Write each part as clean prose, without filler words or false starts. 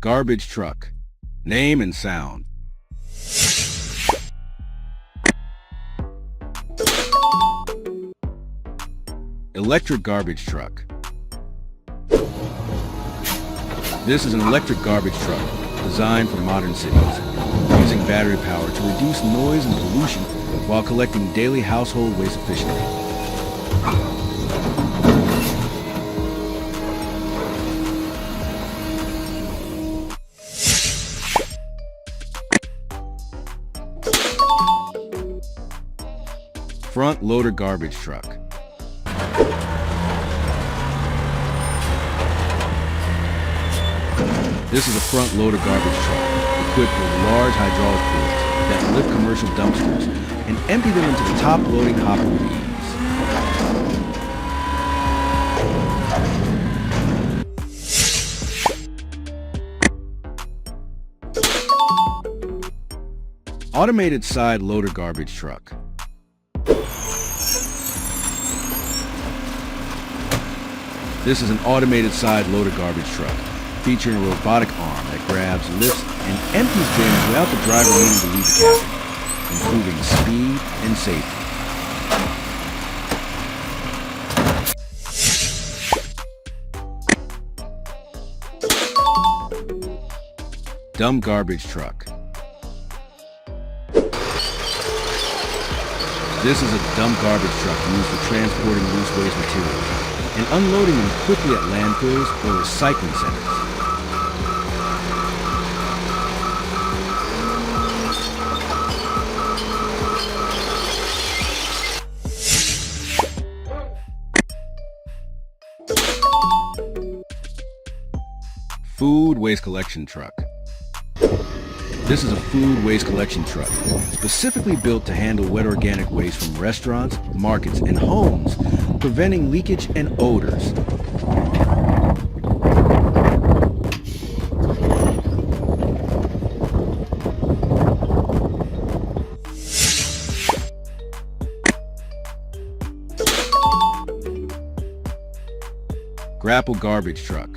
Garbage truck. Name and sound. Electric garbage truck. This is an electric garbage truck designed for modern cities, using battery power to reduce noise and pollution while collecting daily household waste efficiently. Front loader garbage truck. This is a front loader garbage truck equipped with large hydraulic pulleys that lift commercial dumpsters and empty them into the top loading hopper with ease. Automated side loader garbage truck. This is an automated side loader garbage truck featuring a robotic arm that grabs, lifts, and empties bins without the driver needing to leave the cabin, improving speed and safety. Dump garbage truck. This is a dump garbage truck used for transporting loose waste materials and unloading them quickly at landfills or recycling centers. Food waste collection truck. This is a food waste collection truck, specifically built to handle wet organic waste from restaurants, markets, and homes, preventing leakage and odors. Grapple garbage truck.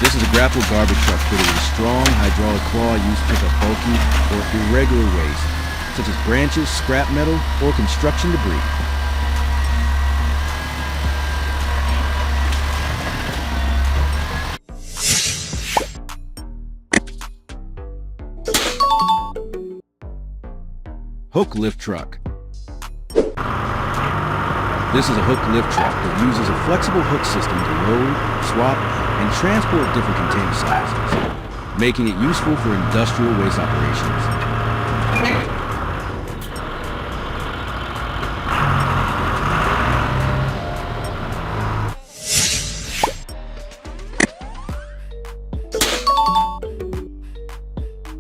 This is a grapple garbage truck fitted with a strong hydraulic claw used to pick up bulky or irregular waste, such as branches, scrap metal, or construction debris. Hook lift truck. This is a hook lift truck that uses a flexible hook system to load, swap, and transport different container sizes, making it useful for industrial waste operations.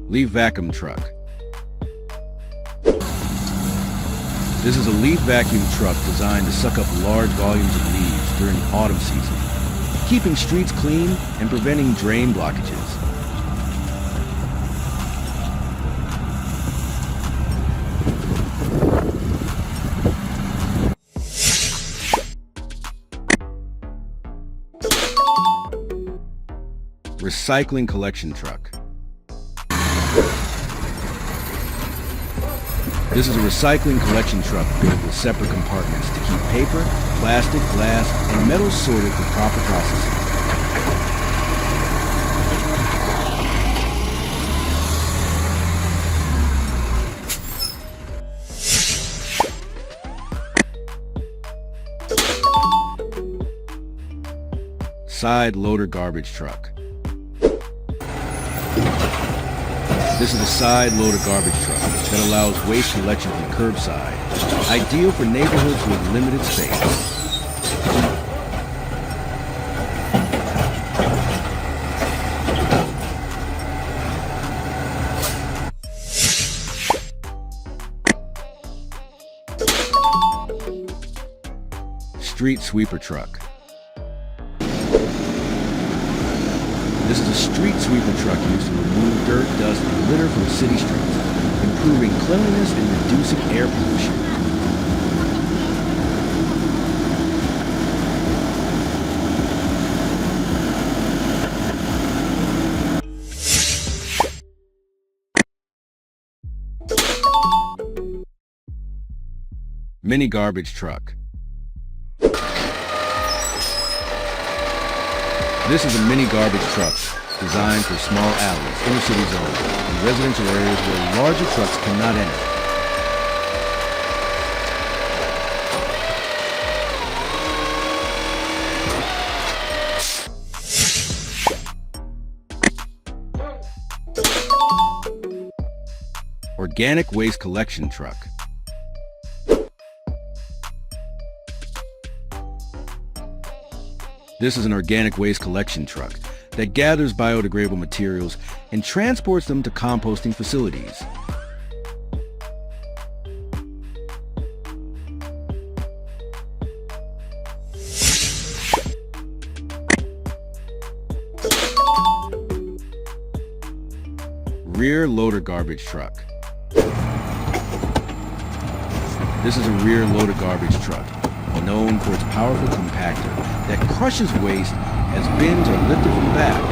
Leaf vacuum truck. This is a leaf vacuum truck designed to suck up large volumes of leaves during the autumn season, keeping streets clean and preventing drain blockages. Recycling collection truck. This is a recycling collection truck built with separate compartments to keep paper, plastic, glass, and metal sorted for proper processing. Side loader garbage truck. This is a side loader garbage truck that allows waste collection from curbside, ideal for neighborhoods with limited space. Street sweeper truck. This is a street sweeper truck used to remove dirt, dust, and litter from city streets, improving cleanliness and reducing air pollution. Mini garbage truck. This is a mini garbage truck designed for small alleys, inner city zones, and residential areas where larger trucks cannot enter. Organic waste collection truck. This is an organic waste collection truck that gathers biodegradable materials and transports them to composting facilities. Rear loader garbage truck. This is a rear loader garbage truck, known for its powerful compactor that crushes waste as bins are lifted from the back.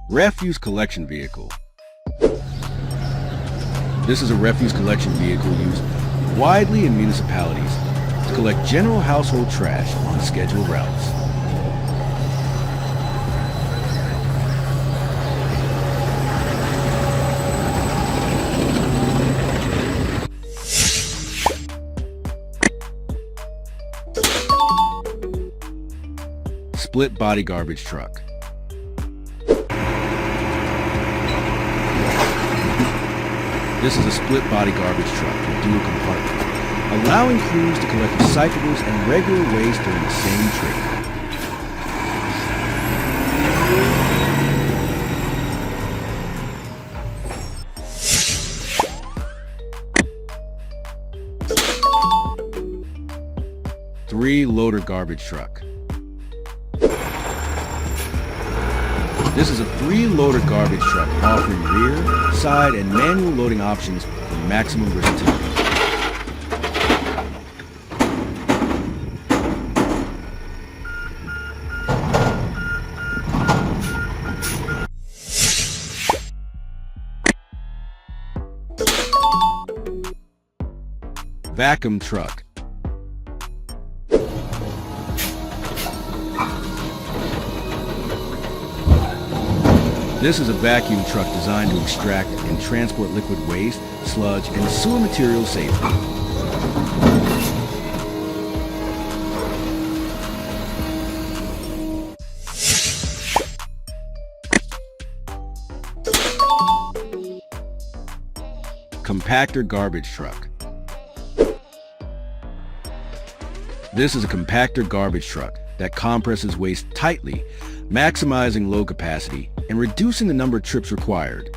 Refuse collection vehicle. This is a refuse collection vehicle used widely in municipalities to collect general household trash on scheduled routes. Split body garbage truck. This is a split body garbage truck with dual compartment, allowing crews to collect recyclables and regular waste during the same trip. Three loader garbage truck. This is a 3-loader garbage truck offering rear, side, and manual loading options for maximum versatility. Vacuum truck. This is a vacuum truck designed to extract and transport liquid waste, sludge, and sewer materials safely. Compactor garbage truck. This is a compactor garbage truck that compresses waste tightly, maximizing load capacity and reducing the number of trips required.